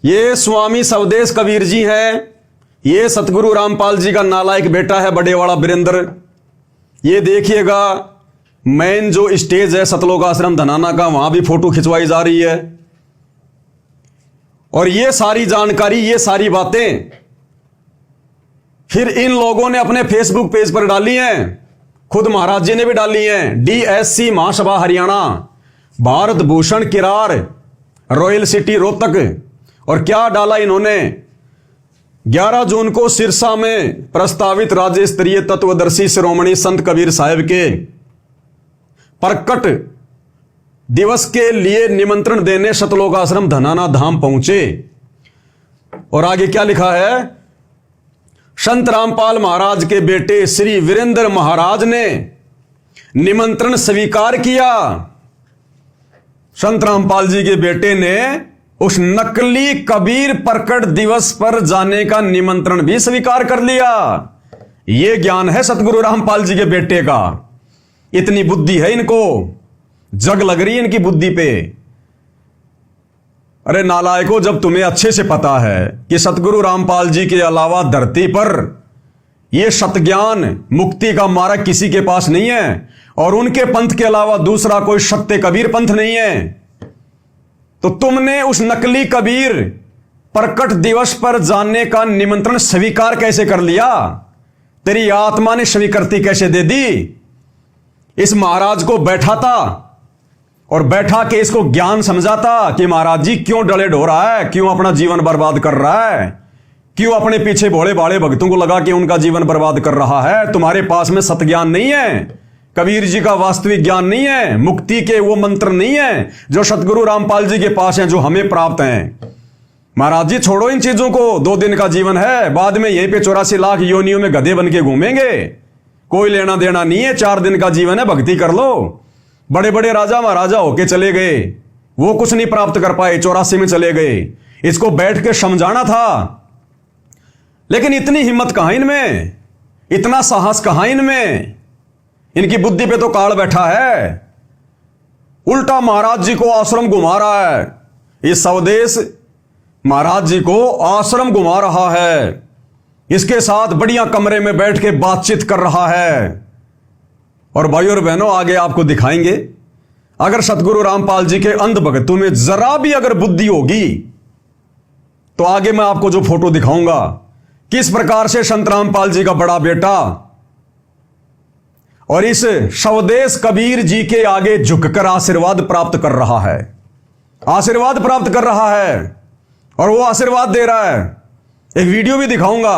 ये स्वामी स्वदेश कबीर जी हैं। ये सतगुरु रामपाल जी का नालायक बेटा है बड़ेवाड़ा वीरेंद्र। ये देखिएगा मेन जो स्टेज है सतलोक आश्रम धनाना का, वहां भी फोटो खिंचवाई जा रही है। और ये सारी जानकारी, ये सारी बातें फिर इन लोगों ने अपने फेसबुक पेज पर डाली हैं। खुद महाराज जी ने भी डाली हैं। डीएससी महासभा हरियाणा, भारत भूषण किरार, रॉयल सिटी रोहतक। और क्या डाला इन्होंने, 11 जून को सिरसा में प्रस्तावित राज्य स्तरीय तत्वदर्शी श्रोमणी संत कबीर साहब के प्रकट दिवस के लिए निमंत्रण देने सतलोक आश्रम धनाना धाम पहुंचे। और आगे क्या लिखा है, संत रामपाल महाराज के बेटे श्री वीरेंद्र महाराज ने निमंत्रण स्वीकार किया। संत रामपाल जी के बेटे ने उस नकली कबीर प्रकट दिवस पर जाने का निमंत्रण भी स्वीकार कर लिया। यह ज्ञान है सतगुरु रामपाल जी के बेटे का। इतनी बुद्धि है इनको, जग लग रही है इनकी बुद्धि पे। अरे नालायकों, जब तुम्हें अच्छे से पता है कि सतगुरु रामपाल जी के अलावा धरती पर यह सतज्ञान मुक्ति का मार्ग किसी के पास नहीं है और उनके पंथ के अलावा दूसरा कोई सत्य कबीर पंथ नहीं है, तो तुमने उस नकली कबीर प्रकट दिवस पर जाने का निमंत्रण स्वीकार कैसे कर लिया? तेरी आत्मा ने स्वीकृति कैसे दे दी? इस महाराज को बैठा था और बैठा के इसको ज्ञान समझाता कि महाराज जी क्यों डले ढो रहा है, क्यों अपना जीवन बर्बाद कर रहा है, क्यों अपने पीछे भोले भाले भक्तों को लगा के उनका जीवन बर्बाद कर रहा है। तुम्हारे पास में सत ज्ञान नहीं है, कबीर जी का वास्तविक ज्ञान नहीं है, मुक्ति के वो मंत्र नहीं है जो सतगुरु रामपाल जी के पास हैं, जो हमें प्राप्त हैं। महाराज जी छोड़ो इन चीजों को, 2 दिन का जीवन है, बाद में यहीं पे 84 लाख योनियों में गधे बन के घूमेंगे, कोई लेना देना नहीं है। 4 दिन का जीवन है, भक्ति कर लो। बड़े बड़े राजा महाराजा होके चले गए, वो कुछ नहीं प्राप्त कर पाए, 84 में चले गए। इसको बैठ के समझाना था, लेकिन इतनी हिम्मत कहां इनमें, इतना साहस कहां इनमें। इनकी बुद्धि पे तो काल बैठा है, उल्टा महाराज जी को आश्रम घुमा रहा है। इस स्वदेश महाराज जी को आश्रम घुमा रहा है, इसके साथ बढ़िया कमरे में बैठ के बातचीत कर रहा है। और भाई और बहनों, आगे आपको दिखाएंगे, अगर सतगुरु रामपाल जी के अंध भक्तों में जरा भी अगर बुद्धि होगी तो आगे मैं आपको जो फोटो दिखाऊंगा, किस प्रकार से संत रामपाल जी का बड़ा बेटा और इस स्वदेश कबीर जी के आगे झुककर आशीर्वाद प्राप्त कर रहा है, आशीर्वाद प्राप्त कर रहा है। और वो आशीर्वाद दे रहा है। एक वीडियो भी दिखाऊंगा,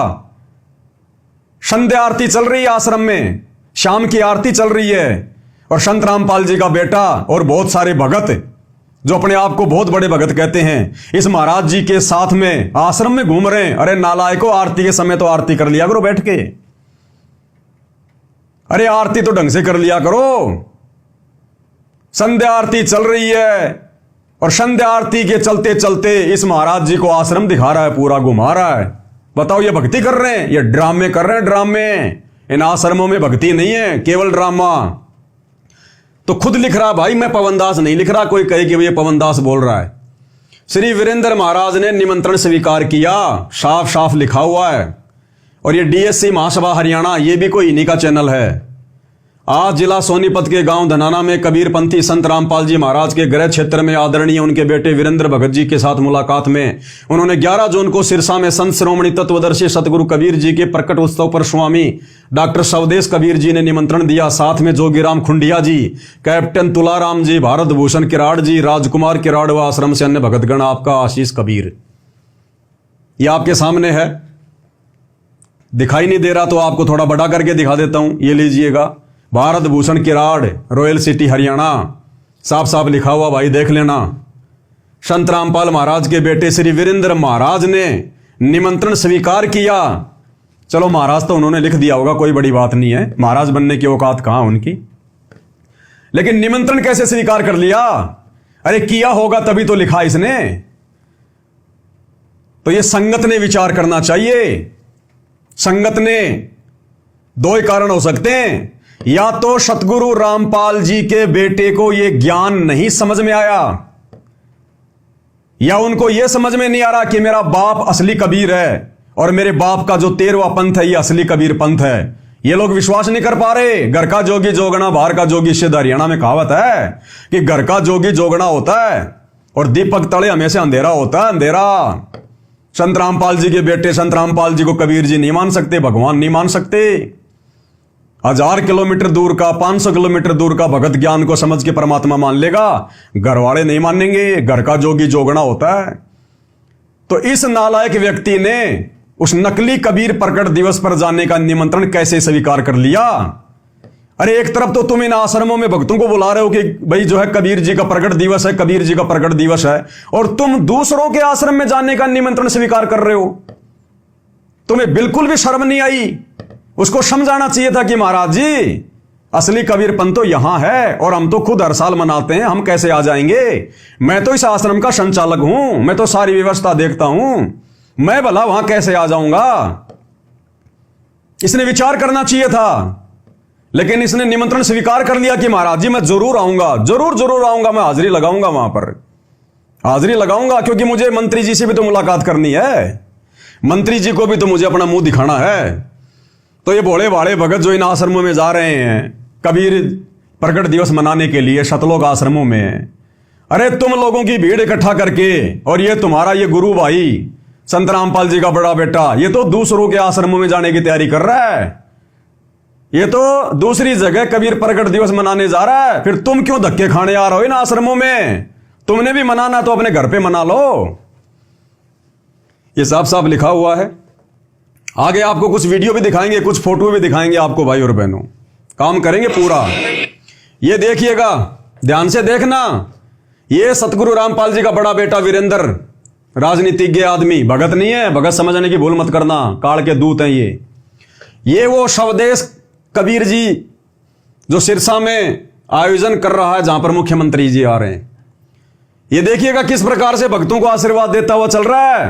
संध्या आरती चल रही है आश्रम में, शाम की आरती चल रही है और संत रामपाल जी का बेटा और बहुत सारे भगत जो अपने आप को बहुत बड़े भगत कहते हैं, इस महाराज जी के साथ में आश्रम में घूम रहे हैं। अरे नालायकों, आरती के समय तो आरती कर लिया करो बैठ के। अरे आरती तो ढंग से कर लिया करो। संध्या आरती चल रही है और संध्या आरती के चलते चलते इस महाराज जी को आश्रम दिखा रहा है, पूरा घुमा रहा है। बताओ, ये भक्ति कर रहे हैं, ये ड्रामे कर रहे हैं, ड्रामे। इन आश्रमों में भक्ति नहीं है, केवल ड्रामा। तो खुद लिख रहा भाई, मैं पवन दास नहीं लिख रहा, कोई कहे कि ये पवन दास बोल रहा है। श्री वीरेंद्र महाराज ने निमंत्रण स्वीकार किया, साफ साफ लिखा हुआ है। और ये डीएससी महासभा हरियाणा, ये भी कोई इन्हीं का चैनल है। आज जिला सोनीपत के गांव धनाना में कबीरपंथी संत रामपाल जी महाराज के गृह क्षेत्र में आदरणीय उनके बेटे वीरेंद्र भगत जी के साथ मुलाकात में उन्होंने 11 जून को सिरसा में संत श्रोमणी तत्वदर्शी सतगुरु कबीर जी के प्रकट उत्सव पर स्वामी डॉक्टर स्वदेश कबीर जी ने निमंत्रण दिया। साथ में जोगीराम खुंडिया जी, कैप्टन तुलाराम जी, भारत भूषण किराड़ जी, राजकुमार किराड़ व आश्रम से अन्य भगतगण, आपका आशीष कबीर। यह आपके सामने है, दिखाई नहीं दे रहा तो आपको थोड़ा बड़ा करके दिखा देता हूं। ये लीजिएगा, भारत भूषण किराड़, रॉयल सिटी हरियाणा, साफ साफ लिखा हुआ भाई, देख लेना। संत रामपाल महाराज के बेटे श्री वीरेंद्र महाराज ने निमंत्रण स्वीकार किया। चलो महाराज तो उन्होंने लिख दिया होगा, कोई बड़ी बात नहीं है, महाराज बनने की औकात कहां उनकी। लेकिन निमंत्रण कैसे स्वीकार कर लिया? अरे किया होगा तभी तो लिखा इसने। तो ये संगत ने विचार करना चाहिए। संगत ने 2 ही कारण हो सकते हैं, या तो सतगुरु रामपाल जी के बेटे को यह ज्ञान नहीं समझ में आया, या उनको यह समझ में नहीं आ रहा कि मेरा बाप असली कबीर है और मेरे बाप का जो 13वां पंथ है ये असली कबीर पंथ है। ये लोग विश्वास नहीं कर पा रहे। घर का जोगी जोगना, बाहर का जोगी सिद्ध। हरियाणा में कहावत है कि घर का जोगी जोगना होता है और दीपक तले हमेशा अंधेरा होता है, अंधेरा। संत रामपाल जी के बेटे संत रामपाल जी को कबीर जी नहीं मान सकते, भगवान नहीं मान सकते। 1000 किलोमीटर दूर का, 500 किलोमीटर दूर का भगत ज्ञान को समझ के परमात्मा मान लेगा, घर वाले नहीं मानेंगे। घर का जोगी जोगना होता है। तो इस नालायक व्यक्ति ने उस नकली कबीर प्रकट दिवस पर जाने का निमंत्रण कैसे स्वीकार कर लिया? अरे एक तरफ तो तुम इन आश्रमों में भक्तों को बुला रहे हो कि भाई जो है कबीर जी का प्रकट दिवस है, कबीर जी का प्रकट दिवस है, और तुम दूसरों के आश्रम में जाने का निमंत्रण स्वीकार कर रहे हो। तुम्हें बिल्कुल भी शर्म नहीं आई? उसको समझाना चाहिए था कि महाराज जी असली कबीरपंथ तो यहां है और हम तो खुद हर साल मनाते हैं, हम कैसे आ जाएंगे? मैं तो इस आश्रम का संचालक हूं, मैं तो सारी व्यवस्था देखता हूं, मैं भला वहां कैसे आ जाऊंगा? इसने विचार करना चाहिए था। लेकिन इसने निमंत्रण स्वीकार कर लिया कि महाराज जी मैं जरूर आऊंगा, जरूर आऊंगा, मैं हाजिरी लगाऊंगा, वहां पर हाजिरी लगाऊंगा, क्योंकि मुझे मंत्री जी से भी तो मुलाकात करनी है, मंत्री जी को भी तो मुझे अपना मुंह दिखाना है। तो ये भोले भाले भगत जो इन आश्रमों में जा रहे हैं कबीर प्रकट दिवस मनाने के लिए, शतलोक आश्रमों में, अरे तुम लोगों की भीड़ इकट्ठा करके, और ये तुम्हारा ये गुरु भाई संत रामपाल जी का बड़ा बेटा, ये तो दूसरों के आश्रमों में जाने की तैयारी कर रहा है, ये तो दूसरी जगह कबीर प्रकट दिवस मनाने जा रहा है। फिर तुम क्यों धक्के खाने आ रहे हो इन आश्रमों में? तुमने भी मनाना तो अपने घर पे मना लो। ये साफ साफ लिखा हुआ है। आगे आपको कुछ वीडियो भी दिखाएंगे, कुछ फोटो भी दिखाएंगे आपको भाई और बहनों, काम करेंगे पूरा। ये देखिएगा, ध्यान से देखना, ये सतगुरु रामपाल जी का बड़ा बेटा वीरेंद्र, राजनीतिज्ञ आदमी, भगत नहीं है, भगत समझने की भूल मत करना, काल के दूत हैं ये वो स्वदेश कबीर जी जो सिरसा में आयोजन कर रहा है, जहां पर मुख्यमंत्री जी आ रहे हैं। ये देखिएगा किस प्रकार से भक्तों को आशीर्वाद देता हुआ चल रहा है।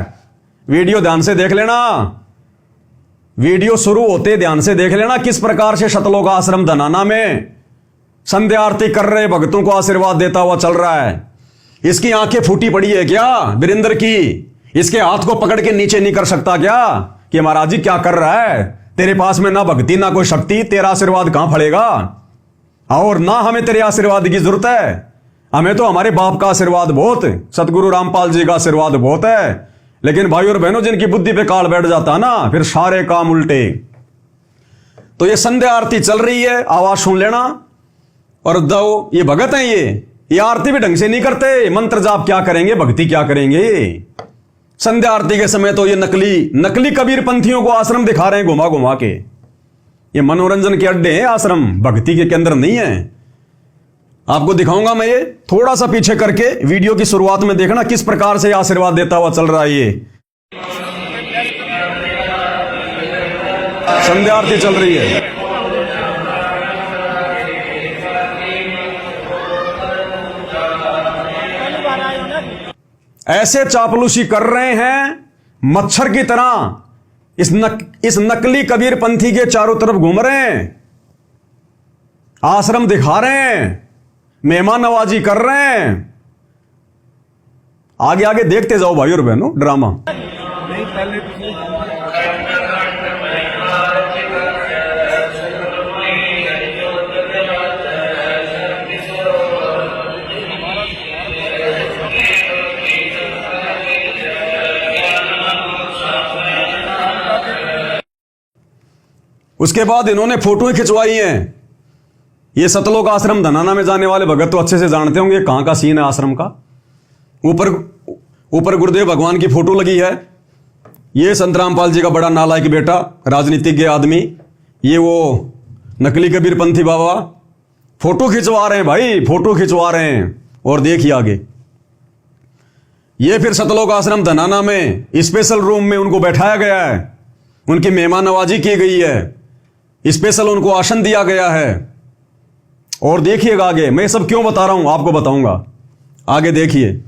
वीडियो ध्यान से देख लेना, वीडियो शुरू होते ध्यान से देख लेना किस प्रकार से शतलोक आश्रम धनाना में संध्या आरती कर रहे भक्तों को आशीर्वाद देता हुआ चल रहा है। इसकी आंखें फूटी पड़ी है क्या वीरेंद्र की? इसके हाथ को पकड़ के नीचे नहीं कर सकता क्या कि महाराज जी क्या कर रहा है? तेरे पास में ना भक्ति ना कोई शक्ति, तेरा आशीर्वाद कहां फलेगा? और ना हमें तेरे आशीर्वाद की जरूरत है, हमें तो हमारे बाप का आशीर्वाद बहुत, सतगुरु रामपाल जी का आशीर्वाद बहुत है। लेकिन भाई और बहनों, जिनकी बुद्धि पे काल बैठ जाता है ना, फिर सारे काम उल्टे। तो ये संध्या आरती चल रही है, आवाज सुन लेना। और दो ये भगत हैं, ये आरती भी ढंग से नहीं करते, मंत्र जाप क्या करेंगे, भक्ति क्या करेंगे? संध्या आरती के समय तो ये नकली कबीर पंथियों को आश्रम दिखा रहे हैं घुमा घुमा के। ये मनोरंजन के अड्डे हैं आश्रम, भक्ति के केंद्र नहीं है। आपको दिखाऊंगा मैं, ये थोड़ा सा पीछे करके वीडियो की शुरुआत में देखना किस प्रकार से आशीर्वाद देता हुआ चल रहा है। ये संध्या आरती चल रही है। ऐसे चापलूसी कर रहे हैं मच्छर की तरह, इस नकली कबीर पंथी के चारों तरफ घूम रहे हैं, आश्रम दिखा रहे हैं, मेहमान नवाजी कर रहे हैं। आगे आगे देखते जाओ भाई और बहनों ड्रामा। उसके बाद इन्होंने फोटो खिंचवाई हैं। ये सतलोक आश्रम धनाना में जाने वाले भगत तो अच्छे से जानते होंगे कहां का सीन है आश्रम का। ऊपर गुरुदेव भगवान की फोटो लगी है। ये संत रामपाल जी का बड़ा नालायक बेटा, राजनीतिज्ञ आदमी, ये वो नकली कबीर पंथी बाबा फोटो खिंचवा रहे हैं भाई, फोटो खिंचवा रहे हैं। और देखिए आगे, ये फिर सतलोक आश्रम धनाना में स्पेशल रूम में उनको बैठाया गया है, उनकी मेहमान नवाजी की गई है, स्पेशल उनको आसन दिया गया है। और देखिएगा आगे, मैं सब क्यों बता रहा हूं आपको बताऊंगा, आगे देखिए।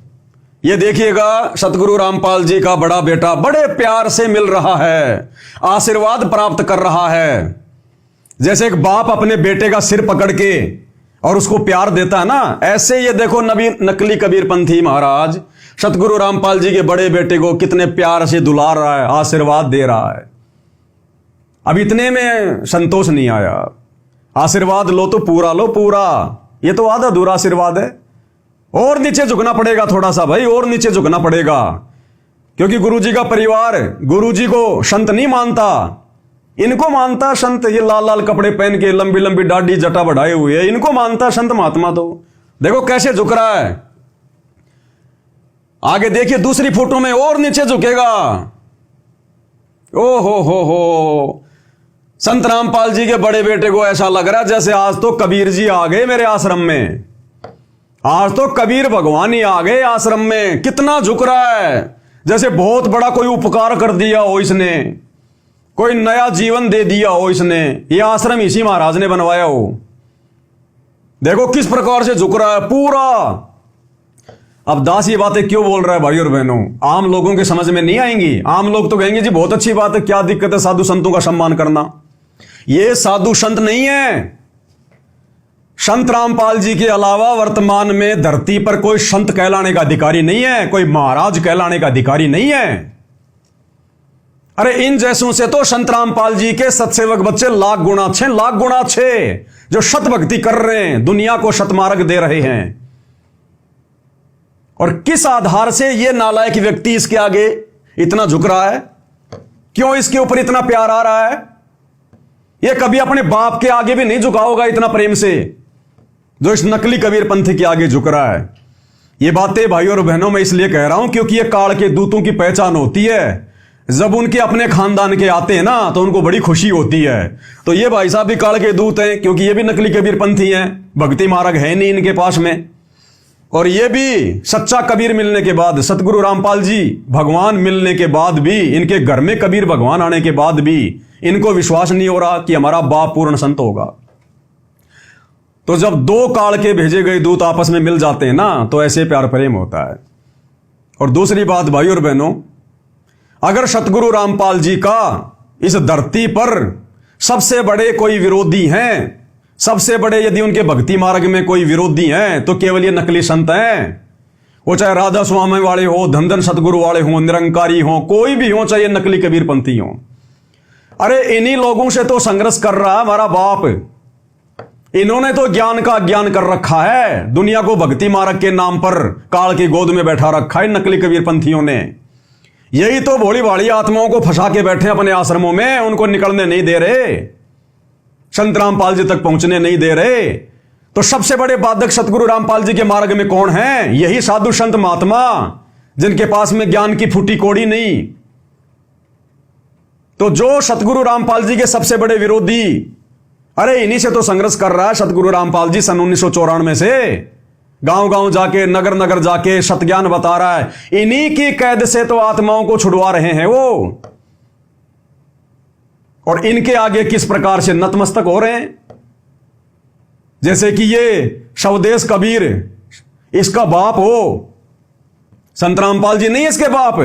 ये देखिएगा, सतगुरु रामपाल जी का बड़ा बेटा बड़े प्यार से मिल रहा है, आशीर्वाद प्राप्त कर रहा है। जैसे एक बाप अपने बेटे का सिर पकड़ के और उसको प्यार देता है ना, ऐसे ये देखो नकली कबीर पंथी महाराज सतगुरु रामपाल जी के बड़े बेटे को कितने प्यार से दुलार रहा है, आशीर्वाद दे रहा है। अब इतने में संतोष नहीं आया। आशीर्वाद लो तो पूरा लो, पूरा, ये तो आधा अधूरा आशीर्वाद है। और नीचे झुकना पड़ेगा थोड़ा सा भाई, और नीचे झुकना पड़ेगा, क्योंकि गुरुजी का परिवार गुरुजी को संत नहीं मानता, इनको मानता संत। ये लाल लाल कपड़े पहन के लंबी लंबी दाढ़ी जटा बढ़ाए हुए, इनको मानता संत महात्मा। तो देखो कैसे झुक रहा है। आगे देखिए दूसरी फोटो में और नीचे झुकेगा। ओ हो, संत रामपाल जी के बड़े बेटे को ऐसा लग रहा है जैसे आज तो कबीर जी आ गए मेरे आश्रम में, आज तो कबीर भगवान ही आ गए आश्रम में। कितना झुक रहा है, जैसे बहुत बड़ा कोई उपकार कर दिया हो इसने, कोई नया जीवन दे दिया हो इसने, ये आश्रम इसी महाराज ने बनवाया हो। देखो किस प्रकार से झुक रहा है पूरा। अब दास ये बातें क्यों बोल रहा है भाई और बहनों, आम लोगों के समझ में नहीं आएंगी। आम लोग तो कहेंगे जी बहुत अच्छी बात है, क्या दिक्कत है साधु संतों का सम्मान करना। ये साधु संत नहीं है। संत रामपाल जी के अलावा वर्तमान में धरती पर कोई संत कहलाने का अधिकारी नहीं है, कोई महाराज कहलाने का अधिकारी नहीं है। अरे इन जैसों से तो संत रामपाल जी के सत्सेवक बच्चे लाख गुना अच्छे, लाख गुना अच्छे, जो शत भक्ति कर रहे हैं, दुनिया को शतमार्ग दे रहे हैं। और किस आधार से ये नालायक व्यक्ति इसके आगे इतना झुक रहा है? क्यों इसके ऊपर इतना प्यार आ रहा है? ये कभी अपने बाप के आगे भी नहीं झुका होगा इतना प्रेम से, जो इस नकली कबीर पंथ के आगे झुक रहा है। ये बातें भाई और बहनों मैं इसलिए कह रहा हूं क्योंकि ये काल के दूतों की पहचान होती है। जब उनके अपने खानदान के आते हैं ना तो उनको बड़ी खुशी होती है। तो ये भाई साहब भी काल के दूत हैं, क्योंकि ये भी नकली कबीर पंथी हैं, भक्ति मार्ग है नहीं इनके पास में। और ये भी सच्चा कबीर मिलने के बाद, सतगुरु रामपाल जी भगवान मिलने के बाद भी, इनके घर में कबीर भगवान आने के बाद भी इनको विश्वास नहीं हो रहा कि हमारा बाप पूर्ण संत होगा। तो जब दो काल के भेजे गए दूत आपस में मिल जाते हैं ना, तो ऐसे प्यार प्रेम होता है। और दूसरी बात भाई और बहनों, अगर सतगुरु रामपाल जी का इस धरती पर सबसे बड़े कोई विरोधी हैं, सबसे बड़े यदि उनके भक्ति मार्ग में कोई विरोधी हैं, तो केवल ये नकली संत हैं। वो चाहे राधा स्वामी वाले हो, धन धन सतगुरु वाले हो, निरंकारी हो, कोई भी हो, चाहे नकली कबीर पंथी हो। अरे इन्हीं लोगों से तो संघर्ष कर रहा है हमारा बाप। इन्होंने तो ज्ञान का अज्ञान कर रखा है, दुनिया को भक्ति मार्ग के नाम पर काल की गोद में बैठा रखा है नकली कबीर पंथियों ने। यही तो भोली भाली आत्माओं को फंसा के बैठे अपने आश्रमों में, उनको निकलने नहीं दे रहे, संत रामपाल जी तक पहुंचने नहीं दे रहे। तो सबसे बड़े बाधक सतगुरु रामपाल जी के मार्ग में कौन है? यही साधु संत महात्मा, जिनके पास में ज्ञान की फूटी कोड़ी नहीं। तो जो सतगुरु रामपाल जी के सबसे बड़े विरोधी, अरे इन्हीं से तो संघर्ष कर रहा है सतगुरु रामपाल जी सन 1994 से। गांव गांव जाके, नगर नगर जाके सतज्ञान बता रहा है। इन्हीं की कैद से तो आत्माओं को छुड़वा रहे हैं वो। और इनके आगे किस प्रकार से नतमस्तक हो रहे हैं, जैसे कि ये स्वदेश कबीर इसका बाप हो। संत रामपाल जी नहीं इसके बाप,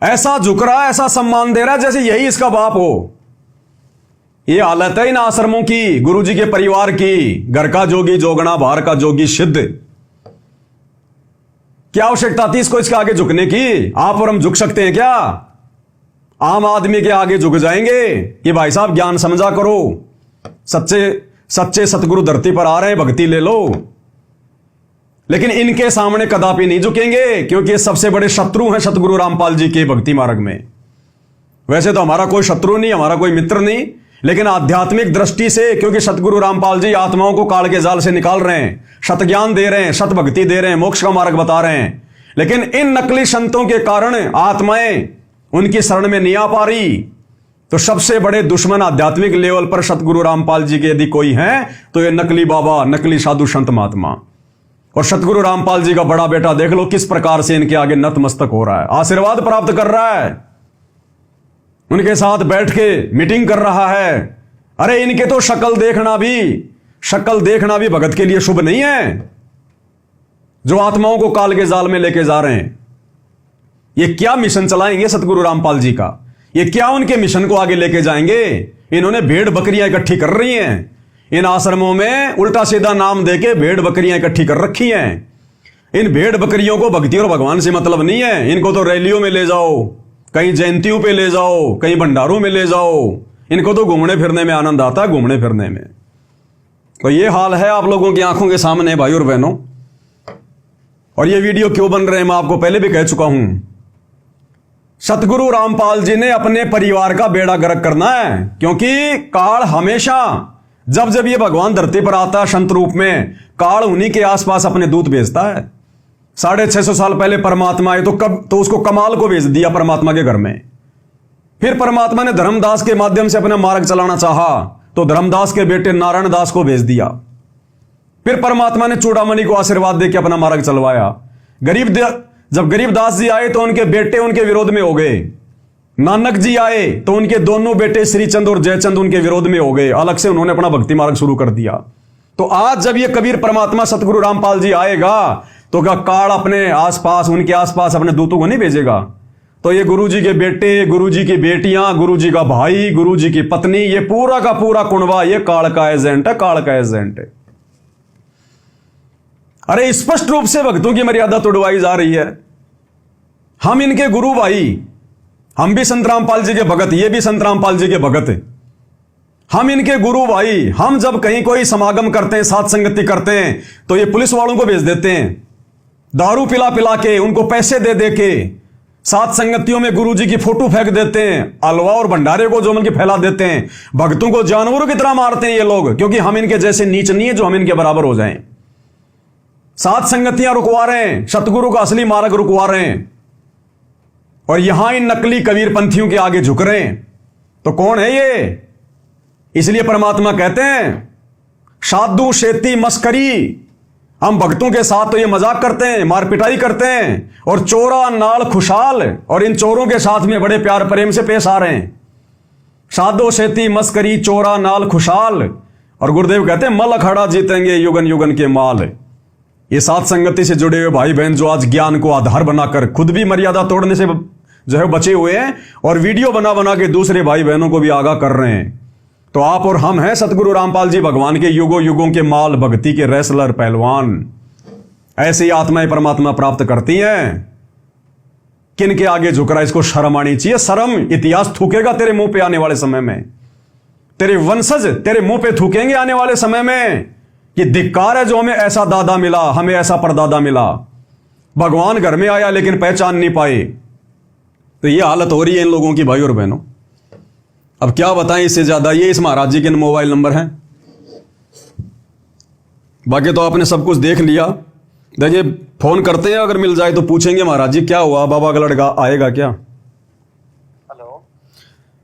ऐसा झुक रहा है, ऐसा सम्मान दे रहा है जैसे यही इसका बाप हो। ये हालत है इन आश्रमों की, गुरु जी के परिवार की। घर का जोगी जोगना, बाहर का जोगी सिद्ध। क्या आवश्यकता थी इसको इसके आगे झुकने की? आप और हम झुक सकते हैं क्या? आम आदमी के आगे झुक जाएंगे कि भाई साहब ज्ञान समझा करो, सच्चे सतगुरु धरती पर आ रहे हैं, भक्ति ले लो। लेकिन इनके सामने कदापि नहीं झुकेंगे, क्योंकि ये सबसे बड़े शत्रु हैं सतगुरु रामपाल जी के भक्ति मार्ग में। वैसे तो हमारा कोई शत्रु नहीं, हमारा कोई मित्र नहीं, लेकिन आध्यात्मिक दृष्टि से, क्योंकि सतगुरु रामपाल जी आत्माओं को काल के जाल से निकाल रहे हैं, सत ज्ञान दे रहे हैं, सत भक्ति दे रहे हैं, मोक्ष का मार्ग बता रहे हैं। लेकिन इन नकली संतों के कारण आत्माएं उनकी शरण में नहीं आ पा रही। तो सबसे बड़े दुश्मन आध्यात्मिक लेवल पर सतगुरु रामपाल जी के यदि कोई हैं, तो ये नकली बाबा, नकली साधु संत महात्मा। और सतगुरु रामपाल जी का बड़ा बेटा देख लो किस प्रकार से इनके आगे नतमस्तक हो रहा है, आशीर्वाद प्राप्त कर रहा है, उनके साथ बैठ के मीटिंग कर रहा है। अरे इनके तो शक्ल देखना भी भगत के लिए शुभ नहीं है, जो आत्माओं को काल के जाल में लेके जा रहे हैं। ये क्या मिशन चलाएंगे सतगुरु रामपाल जी का? ये क्या उनके मिशन को आगे लेके जाएंगे? इन्होंने भेड़ बकरियां इकट्ठी कर रही हैं इन आश्रमों में, उल्टा सीधा नाम देके भेड़ बकरियां इकट्ठी कर रखी हैं। इन भेड़ बकरियों को भक्ति और भगवान से मतलब नहीं है। इनको तो रैलियों में ले जाओ, कहीं जयंतियों पे ले जाओ, कहीं भंडारों में ले जाओ। इनको तो घूमने फिरने में आनंद आता है, घूमने फिरने में। तो ये हाल है आप लोगों की आंखों के सामने भाई और बहनों। और ये वीडियो क्यों बन रहे हैं मैं आपको पहले भी कह चुका हूं। सतगुरु रामपाल जी ने अपने परिवार का बेड़ा गर्क करना है, क्योंकि काल हमेशा जब जब ये भगवान धरती पर आता है संत रूप में, काल उन्हीं के आसपास अपने दूत भेजता है। 650 साल पहले परमात्मा आए तो उसको कमाल को भेज दिया परमात्मा के घर में। फिर परमात्मा ने धर्मदास के माध्यम से अपना मार्ग चलाना चाहा तो धर्मदास के बेटे नारायण दास को भेज दिया। फिर परमात्मा ने चूड़ामणि को आशीर्वाद देकर अपना मार्ग चलवाया। जब गरीबदास जी आए तो उनके बेटे उनके विरोध में हो गए। नानक जी आए तो उनके दोनों बेटे श्रीचंद और जयचंद उनके विरोध में हो गए। अलग से उन्होंने अपना भक्ति मार्ग शुरू कर दिया। तो आज जब ये कबीर परमात्मा सतगुरु रामपाल जी आएगा तो क्या काल अपने आसपास, उनके आसपास अपने दूतों को नहीं भेजेगा? तो ये गुरु जी के बेटे, गुरु जी की बेटियां, गुरु जी का भाई, गुरु जी की पत्नी, ये पूरा का पूरा कुनबा ये काल का एजेंट है, काल का एजेंट है। अरे स्पष्ट रूप से भक्तों की मर्यादा तोड़वाई जा रही है। हम इनके गुरु भाई, हम भी संत रामपाल जी के भगत, ये भी संत रामपाल जी के भगत है। हम इनके गुरु भाई। हम जब कहीं कोई समागम करते हैं, साथ संगति करते हैं, तो ये पुलिस वालों को भेज देते हैं, दारू पिला पिला के, उनको पैसे दे दे के साथ संगतियों में गुरु जी की फोटो फेंक देते हैं, हलवा और भंडारे को जो उनके फैला देते हैं। भक्तों को जानवरों की तरह मारते हैं ये लोग, क्योंकि हम इनके जैसे नीच नहीं है जो हम इनके बराबर हो जाएं। सात संगतियां रुकवा रहे हैं, सतगुरु का असली मार्ग रुकवा रहे हैं, और यहां इन नकली कबीर पंथियों के आगे झुक रहे हैं। तो कौन है ये? इसलिए परमात्मा कहते हैं साधु शेती मस्करी। हम भक्तों के साथ तो ये मजाक करते हैं, मार पिटाई करते हैं, और चोरा नाल खुशहाल, और इन चोरों के साथ में बड़े प्यार प्रेम से पेश आ रहे हैं। साधो शेती मस्करी चोरा नाल खुशहाल। और गुरुदेव कहते हैं मल अखाड़ा जीतेंगे युगन युगन के माल। ये साथ संगति से जुड़े हुए भाई बहन जो आज ज्ञान को आधार बनाकर खुद भी मर्यादा तोड़ने से जो है बचे हुए हैं, और वीडियो बना बना के दूसरे भाई बहनों को भी आगाह कर रहे हैं। तो आप और हम हैं सतगुरु रामपाल जी भगवान के युगों युगों के माल, भक्ति के रेसलर, पहलवान। ऐसी आत्माएं परमात्मा प्राप्त करती हैं। किन के आगे झुक रहा है, इसको शर्म आनी चाहिए। शर्म इतिहास थूकेगा तेरे मुंह पे आने वाले समय में। तेरे वंशज तेरे मुंह पे थूकेंगे आने वाले समय में कि धिक्कार है जो हमें ऐसा दादा मिला, हमें ऐसा परदादा मिला। भगवान घर में आया लेकिन पहचान नहीं पाए। तो ये हालत हो रही है इन लोगों की भाई और बहनों। अब क्या बताएं इससे ज्यादा। ये इस महाराज जी के मोबाइल नंबर हैं, बाकी तो आपने सब कुछ देख लिया। देखिए फोन करते हैं, अगर मिल जाए तो पूछेंगे महाराज जी क्या हुआ, बाबा का लड़का आएगा क्या? हेलो,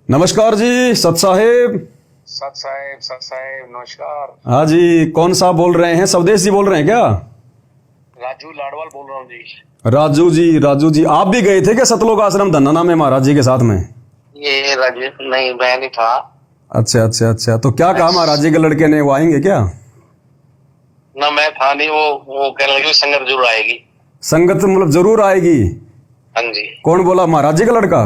नमस्कार जी सत साहेब। सत साहेब नमस्कार। हाँ जी, कौन सा बोल रहे हैं? स्वदेश जी बोल रहे हैं क्या? राजू लाडवाल बोल रहा हूँ जी। राजू जी आप भी गए थे क्या सतलोक आश्रम धन्ना में महाराज जी के साथ में? ये राजू नहीं, मैं नहीं था। अच्छा। तो क्या कहा महाराज जी के लड़के ने, वो आएंगे क्या? ना मैं था नहीं, वो कहने लगे संगत जरूर आएगी। संगत मतलब जरूर आएगी? हाँ जी। कौन बोला, महाराज जी का लड़का?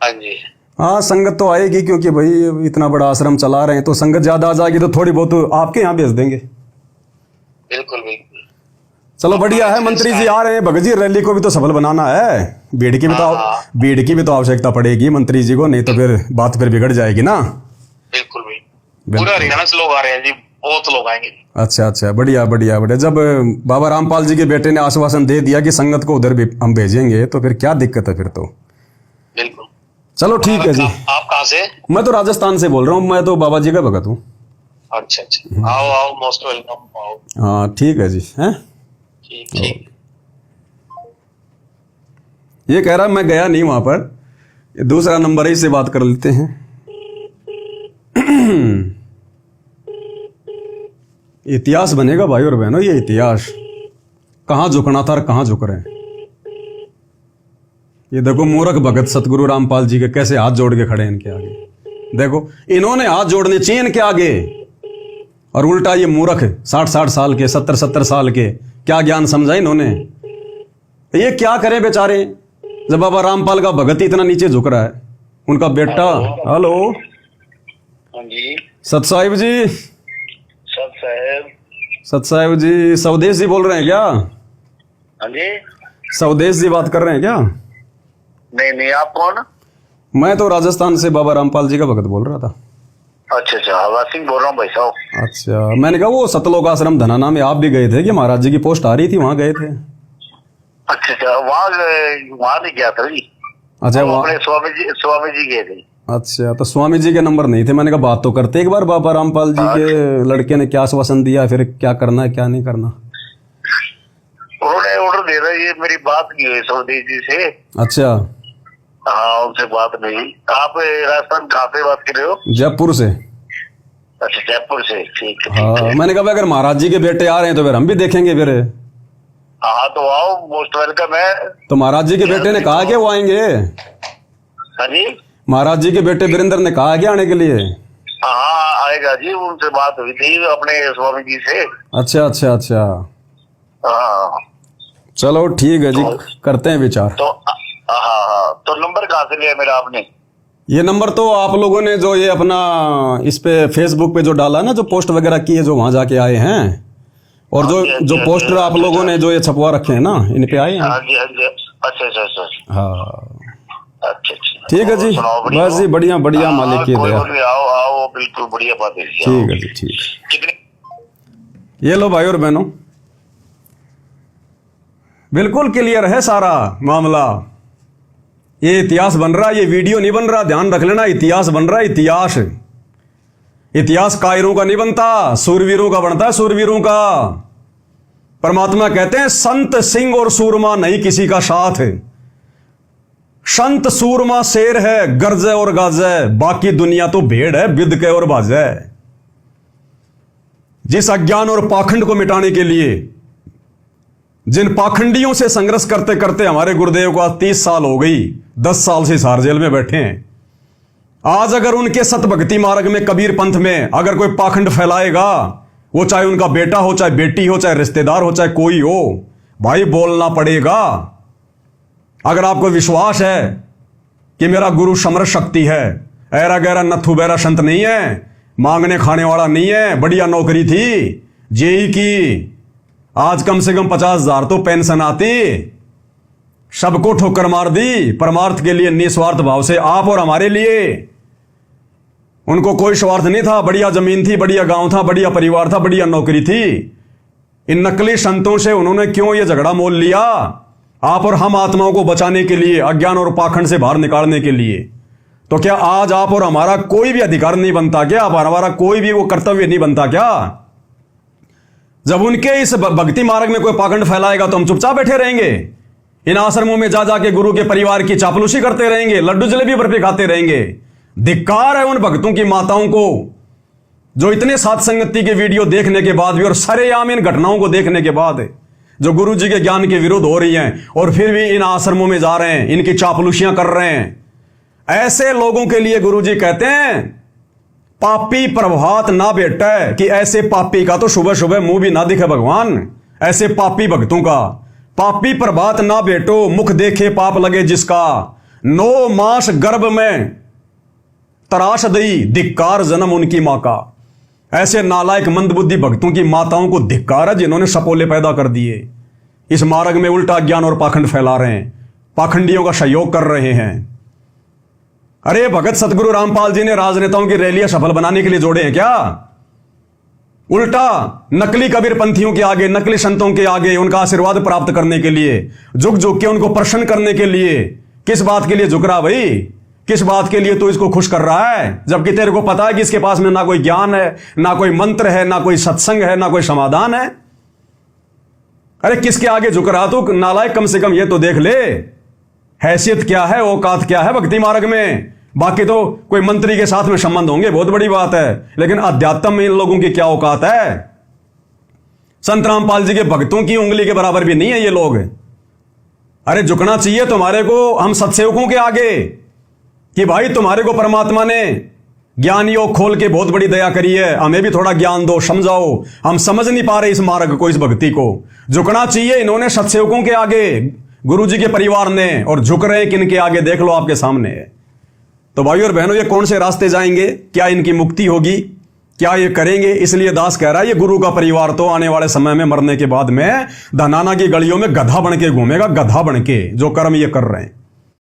हाँ जी। हाँ संगत तो आएगी, क्योंकि भाई इतना बड़ा आश्रम चला रहे हैं, तो संगत ज्यादा आ जाएगी तो थोड़ी बहुत आपके यहाँ भेज देंगे। बिल्कुल। चलो बढ़िया है। मंत्री जी आ रहे हैं, भगत जी रैली को भी तो सफल बनाना है। भीड़ की भी तो आवश्यकता पड़ेगी मंत्री जी को, नहीं तो फिर बात फिर बिगड़ जाएगी ना। बिल्कुल पूरा हरियाणा से लोग आ रहे हैं जी, बहुत लोग आएंगे। अच्छा बढ़िया। जब बाबा रामपाल जी के बेटे ने आश्वासन दे दिया कि संगत को उधर भी हम भेजेंगे, तो फिर क्या दिक्कत है फिर तो। बिल्कुल। चलो ठीक है जी। आप कहाँ से? मैं तो राजस्थान से बोल रहा हूँ, मैं तो बाबा जी का भगत हूँ। अच्छा। आओ मोस्ट वेलकम, आओ। हाँ ठीक है जी। हैं ठीक। ये कह रहा मैं गया नहीं वहां पर, ये दूसरा नंबर है, इससे बात कर लेते हैं। इतिहास बनेगा भाई और बहनों, ये इतिहास कहां झुकना था और कहां झुक रहे हैं। ये देखो मूर्ख भगत सतगुरु रामपाल जी के कैसे हाथ जोड़ के खड़े हैं इनके आगे। देखो इन्होंने हाथ जोड़ने चाहिए इनके आगे, और उल्टा ये मूर्ख 60 साल के, 70 साल के, क्या ज्ञान समझा इन्होंने। ये क्या करें बेचारे, जब बाबा रामपाल का भगत इतना नीचे झुक रहा है। उनका बेटा, हेलो हाँ जी। सत साहिब जी। सत साहेब जी स्वदेश जी बोल रहे हैं क्या? हाँ जी। स्वदेश जी बात कर रहे हैं क्या? नहीं नहीं, आप कौन? मैं तो राजस्थान से बाबा रामपाल जी का भगत बोल रहा था। अच्छा अच्छा, हवा सिंह बोल रहा हूँ भाई साहब। अच्छा, मैंने कहा वो सतलोक आश्रम धनाना में आप भी गए थे कि महाराज जी की पोस्ट आ रही थी, वहां गए थे? अच्छा अच्छा, वहाँ नहीं गया था जी। अच्छा, हम वहाँ अपने स्वामी जी गए थे। अच्छा, तो स्वामी जी के नंबर नहीं थे। मैंने कहा बात तो करते एक बार, बाबा रामपाल जी के लड़के ने क्या आश्वासन दिया, फिर क्या करना है क्या नहीं करना। उन्होंने ऑर्डर दे रहा, ये मेरी बात की हुई स्वदेश जी से। अच्छा, हाँ, उनसे बात नहीं। आप राजस्थान कहाँ से बात कर रहे हो? जयपुर से। अच्छा, जयपुर से, ठीक है हाँ, ठीक है। मैंने कहा अगर महाराज जी के बेटे आ रहे हैं तो फिर हम भी देखेंगे फिर। हाँ तो आओ, मोस्ट वेलकम है। तो महाराज जी के बेटे ने कहा कि वो आएंगे? हाँ जी, महाराज जी के बेटे वीरेंद्र ने कहा क्या आने के लिए? हाँ आएगा जी, उनसे बात हुई थी अपने स्वामी जी से। अच्छा अच्छा अच्छा, हाँ चलो ठीक है जी, करते हैं विचार। तो हाँ हाँ, तो नंबर कहाँ से लिया मेरा आपने? ये नंबर तो आप लोगों ने जो ये अपना इस पे फेसबुक पे जो डाला ना, जो पोस्ट वगैरह किए, जो वहां जाके आए हैं, और जो जो पोस्टर आप लोगों ने जो ये छपवा रखे हैं ना, इन पे आए हैं। हाँ जी हाँ जी, अच्छा अच्छा अच्छा, हाँ अच्छा अच्छा, ठीक है जी, बस जी, बढ़िया बढ़िया, मालिक की दया। आओ आओ, बिल्कुल बढ़िया बात है। ठीक है जी, ठीक है। कितने? ये लो भाई और बहनों, बिल्कुल क्लियर है सारा मामला। ये इतिहास बन रहा है, ये वीडियो नहीं बन रहा, ध्यान रख लेना। इतिहास बन रहा है, इतिहास। इतिहास कायरों का नहीं बनता, सूरवीरों का बनता है, सूरवीरों का। परमात्मा कहते हैं संत सिंह और सूरमा नहीं किसी का साथ। संत सूरमा शेर है, गर्जे और गाजे, बाकी दुनिया तो भेड़ है, बिद के और बाजे। जिस अज्ञान और पाखंड को मिटाने के लिए, जिन पाखंडियों से संघर्ष करते करते हमारे गुरुदेव को आज 30 साल हो गई, 10 साल से हिसार जेल में बैठे हैं। आज अगर उनके सतभक्ति मार्ग में, कबीर पंथ में अगर कोई पाखंड फैलाएगा, वो चाहे उनका बेटा हो, चाहे बेटी हो, चाहे रिश्तेदार हो, चाहे कोई हो, भाई बोलना पड़ेगा। अगर आपको विश्वास है कि मेरा गुरु समर शक्ति है, ऐरा गैरा नथु बैरा संत नहीं है, मांगने खाने वाला नहीं है, बढ़िया नौकरी थी जेई की, आज कम से कम 50,000 तो पेंशन आती, सबको ठोकर मार दी परमार्थ के लिए, निस्वार्थ भाव से, आप और हमारे लिए। उनको कोई स्वार्थ नहीं था, बढ़िया जमीन थी, बढ़िया गांव था, बढ़िया परिवार था, बढ़िया नौकरी थी। इन नकली संतों से उन्होंने क्यों ये झगड़ा मोल लिया? आप और हम आत्माओं को बचाने के लिए, अज्ञान और पाखंड से बाहर निकालने के लिए। तो क्या आज आप और हमारा कोई भी अधिकार नहीं बनता क्या? अब हमारा कोई भी वो कर्तव्य नहीं बनता क्या? जब उनके इस भक्ति मार्ग में कोई पाखंड फैलाएगा तो हम चुपचाप बैठे रहेंगे? इन आश्रमों में जा जाके गुरु के परिवार की चापलूसी करते रहेंगे, लड्डू जलेबी बर्फी खाते रहेंगे? धिक्कार है उन भक्तों की माताओं को जो इतने साथ संगति के वीडियो देखने के बाद भी और सरेआम इन घटनाओं को देखने के बाद जो गुरु जी के ज्ञान के विरुद्ध हो रही हैं, और फिर भी इन आश्रमों में जा रहे हैं, इनकी चापलूसियां कर रहे हैं। ऐसे लोगों के लिए गुरु जी कहते हैं पापी प्रभात ना बेटा है, कि ऐसे पापी का तो सुबह सुबह मुंह भी ना दिखे भगवान। ऐसे पापी भक्तों का पापी प्रभात ना बेटो, मुख देखे पाप लगे जिसका, 9 मास गर्भ में तराश दई, धिक्कार जन्म उनकी मां का। ऐसे नालायक मंदबुद्धि भक्तों की माताओं को धिक्कार है जिन्होंने सपोले पैदा कर दिए, इस मार्ग में उल्टा ज्ञान और पाखंड फैला रहे हैं, पाखंडियों का सहयोग कर रहे हैं। अरे भगत सतगुरु रामपाल जी ने राजनेताओं की रैलियां सफल बनाने के लिए जोड़े हैं क्या? उल्टा नकली कबीर पंथियों के आगे, नकली संतों के आगे उनका आशीर्वाद प्राप्त करने के लिए, झुक झुक के उनको प्रसन्न करने के लिए। किस बात के लिए झुक रहा भाई? किस बात के लिए तू इसको खुश कर रहा है? जबकि तेरे को पता है कि इसके पास में ना कोई ज्ञान है, ना कोई मंत्र है, ना कोई सत्संग है, ना कोई समाधान है। अरे किसके आगे झुक रहा तू नालायक? कम से कम ये तो देख ले, हैसियत क्या है, औकात क्या है भक्ति मार्ग में। बाकी तो कोई मंत्री के साथ में संबंध होंगे, बहुत बड़ी बात है, लेकिन अध्यात्म में इन लोगों की क्या औकात है? संत रामपाल जी के भक्तों की उंगली के बराबर भी नहीं है ये लोग। अरे झुकना चाहिए तुम्हारे को हम सत्सेवकों के आगे कि भाई तुम्हारे को परमात्मा ने ज्ञानियों खोल के बहुत बड़ी दया करी है, हमें भी थोड़ा ज्ञान दो, समझाओ, हम समझ नहीं पा रहे इस मार्ग को, इस भक्ति को। झुकना चाहिए इन्होंने सत्सेवकों के आगे, गुरु जी के परिवार ने, और झुक रहे हैं किनके आगे? देख लो आपके सामने। तो भाई और बहनों, ये कौन से रास्ते जाएंगे? क्या इनकी मुक्ति होगी? क्या ये करेंगे? इसलिए दास कह रहा है ये गुरु का परिवार तो आने वाले समय में मरने के बाद में धनाना की गलियों में गधा बन के घूमेगा, गधा बन के, जो कर्म ये कर रहे हैं।